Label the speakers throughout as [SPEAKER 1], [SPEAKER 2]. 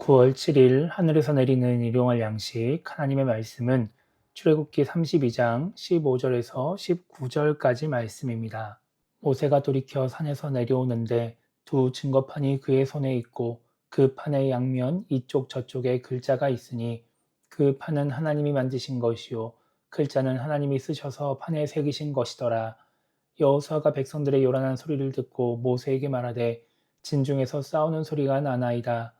[SPEAKER 1] 9월 7일 하늘에서 내리는 일용할 양식 하나님의 말씀은 출애굽기 32장 15절에서 19절까지 말씀입니다. 모세가 돌이켜 산에서 내려오는데 두 증거판이 그의 손에 있고 그 판의 양면 이쪽 저쪽에 글자가 있으니 그 판은 하나님이 만드신 것이요 글자는 하나님이 쓰셔서 판에 새기신 것이더라. 여호수아가 백성들의 요란한 소리를 듣고 모세에게 말하되 진중에서 싸우는 소리가 나나이다.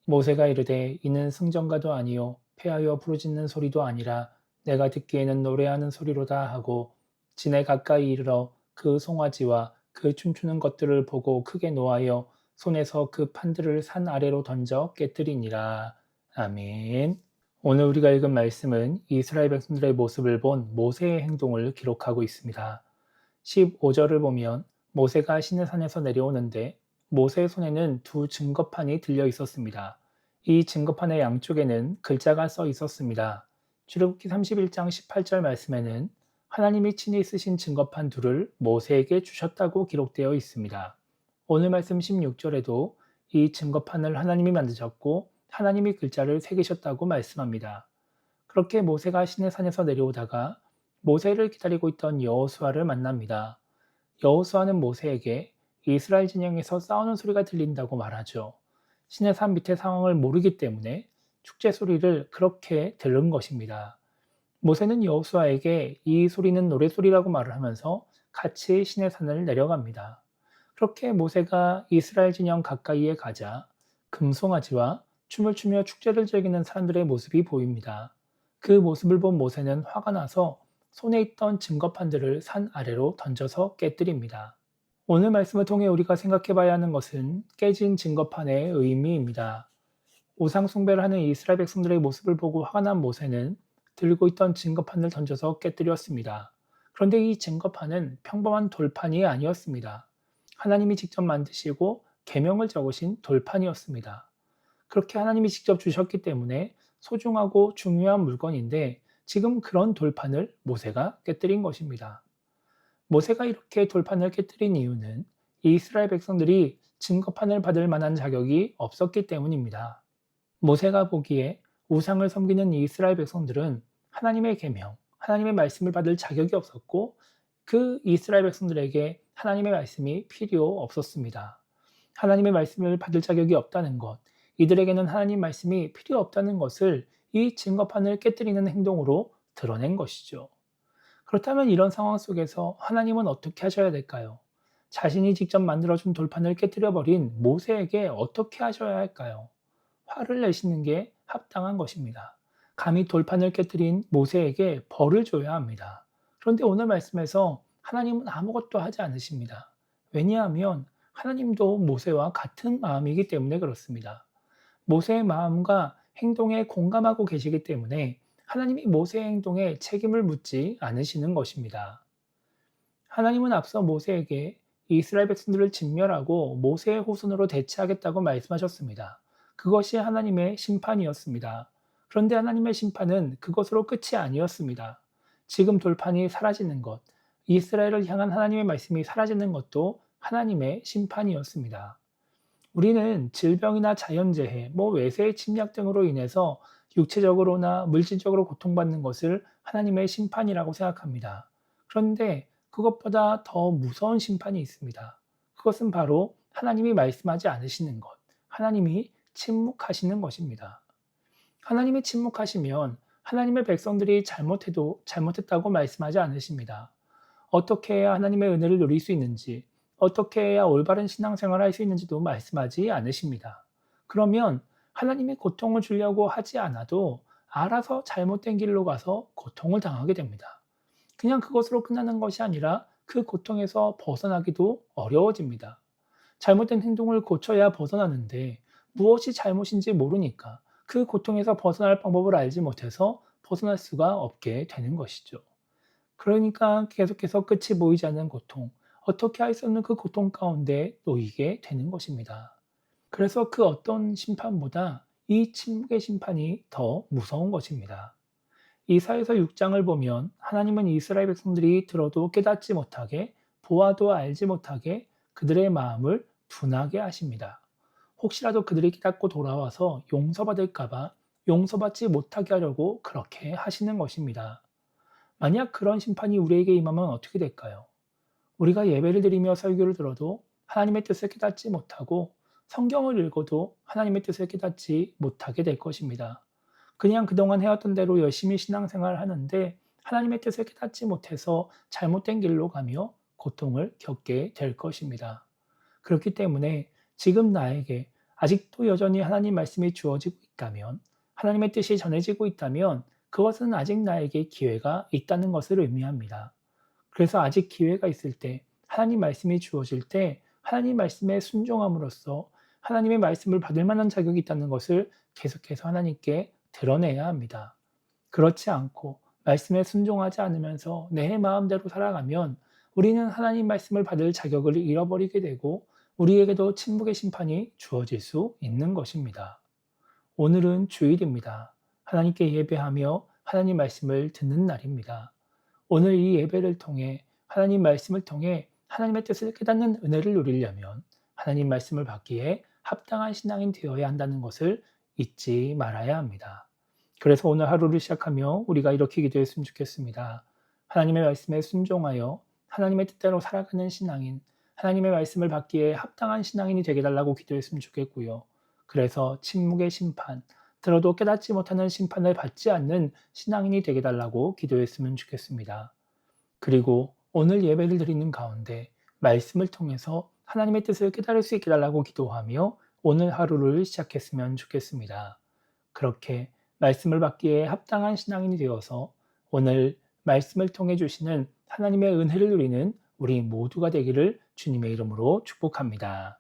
[SPEAKER 1] 모세가 이르되 이는 승전가도 아니요 패하여 부르짖는 소리도 아니라 내가 듣기에는 노래하는 소리로다 하고 진에 가까이 이르러 그 송아지와 그 춤추는 것들을 보고 크게 노하여 손에서 그 판들을 산 아래로 던져 깨뜨리니라. 아멘. 오늘 우리가 읽은 말씀은 이스라엘 백성들의 모습을 본 모세의 행동을 기록하고 있습니다. 15절을 보면 모세가 시내산에서 내려오는데 모세의 손에는 두 증거판이 들려 있었습니다. 이 증거판의 양쪽에는 글자가 써 있었습니다. 출애굽기 31장 18절 말씀에는 하나님이 친히 쓰신 증거판 둘을 모세에게 주셨다고 기록되어 있습니다. 오늘 말씀 16절에도 이 증거판을 하나님이 만드셨고 하나님이 글자를 새기셨다고 말씀합니다. 그렇게 모세가 시내산에서 내려오다가 모세를 기다리고 있던 여호수아를 만납니다. 여호수아는 모세에게 이스라엘 진영에서 싸우는 소리가 들린다고 말하죠. 시내산 밑의 상황을 모르기 때문에 축제 소리를 그렇게 들은 것입니다. 모세는 여호수아에게 이 소리는 노래소리라고 말을 하면서 같이 시내산을 내려갑니다. 그렇게 모세가 이스라엘 진영 가까이에 가자 금송아지와 춤을 추며 축제를 즐기는 사람들의 모습이 보입니다. 그 모습을 본 모세는 화가 나서 손에 있던 증거판들을 산 아래로 던져서 깨뜨립니다. 오늘 말씀을 통해 우리가 생각해 봐야 하는 것은 깨진 증거판의 의미입니다. 우상 숭배를 하는 이스라엘 백성들의 모습을 보고 화가 난 모세는 들고 있던 증거판을 던져서 깨뜨렸습니다. 그런데 이 증거판은 평범한 돌판이 아니었습니다. 하나님이 직접 만드시고 계명을 적으신 돌판이었습니다. 그렇게 하나님이 직접 주셨기 때문에 소중하고 중요한 물건인데 지금 그런 돌판을 모세가 깨뜨린 것입니다. 모세가 이렇게 돌판을 깨뜨린 이유는 이스라엘 백성들이 증거판을 받을 만한 자격이 없었기 때문입니다. 모세가 보기에 우상을 섬기는 이스라엘 백성들은 하나님의 계명, 하나님의 말씀을 받을 자격이 없었고 그 이스라엘 백성들에게 하나님의 말씀이 필요 없었습니다. 하나님의 말씀을 받을 자격이 없다는 것, 이들에게는 하나님 말씀이 필요 없다는 것을 이 증거판을 깨뜨리는 행동으로 드러낸 것이죠. 그렇다면 이런 상황 속에서 하나님은 어떻게 하셔야 될까요? 자신이 직접 만들어준 돌판을 깨뜨려버린 모세에게 어떻게 하셔야 할까요? 화를 내시는 게 합당한 것입니다. 감히 돌판을 깨뜨린 모세에게 벌을 줘야 합니다. 그런데 오늘 말씀에서 하나님은 아무것도 하지 않으십니다. 왜냐하면 하나님도 모세와 같은 마음이기 때문에 그렇습니다. 모세의 마음과 행동에 공감하고 계시기 때문에 하나님이 모세의 행동에 책임을 묻지 않으시는 것입니다. 하나님은 앞서 모세에게 이스라엘 백성들을 진멸하고 모세의 후손으로 대체하겠다고 말씀하셨습니다. 그것이 하나님의 심판이었습니다. 그런데 하나님의 심판은 그것으로 끝이 아니었습니다. 지금 돌판이 사라지는 것, 이스라엘을 향한 하나님의 말씀이 사라지는 것도 하나님의 심판이었습니다. 우리는 질병이나 자연재해, 외세의 침략 등으로 인해서 육체적으로나 물질적으로 고통받는 것을 하나님의 심판이라고 생각합니다. 그런데 그것보다 더 무서운 심판이 있습니다. 그것은 바로 하나님이 말씀하지 않으시는 것, 하나님이 침묵하시는 것입니다. 하나님이 침묵하시면 하나님의 백성들이 잘못해도 잘못했다고 말씀하지 않으십니다. 어떻게 해야 하나님의 은혜를 누릴 수 있는지, 어떻게 해야 올바른 신앙생활을 할 수 있는지도 말씀하지 않으십니다. 그러면 하나님이 고통을 주려고 하지 않아도 알아서 잘못된 길로 가서 고통을 당하게 됩니다. 그냥 그것으로 끝나는 것이 아니라 그 고통에서 벗어나기도 어려워집니다. 잘못된 행동을 고쳐야 벗어나는데 무엇이 잘못인지 모르니까 그 고통에서 벗어날 방법을 알지 못해서 벗어날 수가 없게 되는 것이죠. 그러니까 계속해서 끝이 보이지 않는 고통, 어떻게 할 수 없는 그 고통 가운데 놓이게 되는 것입니다. 그래서 그 어떤 심판보다 이 침묵의 심판이 더 무서운 것입니다. 이사야서 6장을 보면 하나님은 이스라엘 백성들이 들어도 깨닫지 못하게, 보아도 알지 못하게 그들의 마음을 둔하게 하십니다. 혹시라도 그들이 깨닫고 돌아와서 용서받을까봐 용서받지 못하게 하려고 그렇게 하시는 것입니다. 만약 그런 심판이 우리에게 임하면 어떻게 될까요? 우리가 예배를 드리며 설교를 들어도 하나님의 뜻을 깨닫지 못하고 성경을 읽어도 하나님의 뜻을 깨닫지 못하게 될 것입니다. 그냥 그동안 해왔던 대로 열심히 신앙생활을 하는데 하나님의 뜻을 깨닫지 못해서 잘못된 길로 가며 고통을 겪게 될 것입니다. 그렇기 때문에 지금 나에게 아직도 여전히 하나님 말씀이 주어지고 있다면, 하나님의 뜻이 전해지고 있다면 그것은 아직 나에게 기회가 있다는 것을 의미합니다. 그래서 아직 기회가 있을 때, 하나님 말씀이 주어질 때 하나님 말씀에 순종함으로써 하나님의 말씀을 받을 만한 자격이 있다는 것을 계속해서 하나님께 드러내야 합니다. 그렇지 않고 말씀에 순종하지 않으면서 내 마음대로 살아가면 우리는 하나님 말씀을 받을 자격을 잃어버리게 되고 우리에게도 침묵의 심판이 주어질 수 있는 것입니다. 오늘은 주일입니다. 하나님께 예배하며 하나님 말씀을 듣는 날입니다. 오늘 이 예배를 통해 하나님 말씀을 통해 하나님의 뜻을 깨닫는 은혜를 누리려면 하나님 말씀을 받기에 합당한 신앙인 되어야 한다는 것을 잊지 말아야 합니다. 그래서 오늘 하루를 시작하며 우리가 이렇게 기도했으면 좋겠습니다. 하나님의 말씀에 순종하여 하나님의 뜻대로 살아가는 신앙인, 하나님의 말씀을 받기에 합당한 신앙인이 되게 달라고 기도했으면 좋겠고요. 그래서 침묵의 심판, 들어도 깨닫지 못하는 심판을 받지 않는 신앙인이 되게 달라고 기도했으면 좋겠습니다. 그리고 오늘 예배를 드리는 가운데 말씀을 통해서 하나님의 뜻을 깨달을 수 있게 달라고 기도하며 오늘 하루를 시작했으면 좋겠습니다. 그렇게 말씀을 받기에 합당한 신앙인이 되어서 오늘 말씀을 통해 주시는 하나님의 은혜를 누리는 우리 모두가 되기를 주님의 이름으로 축복합니다.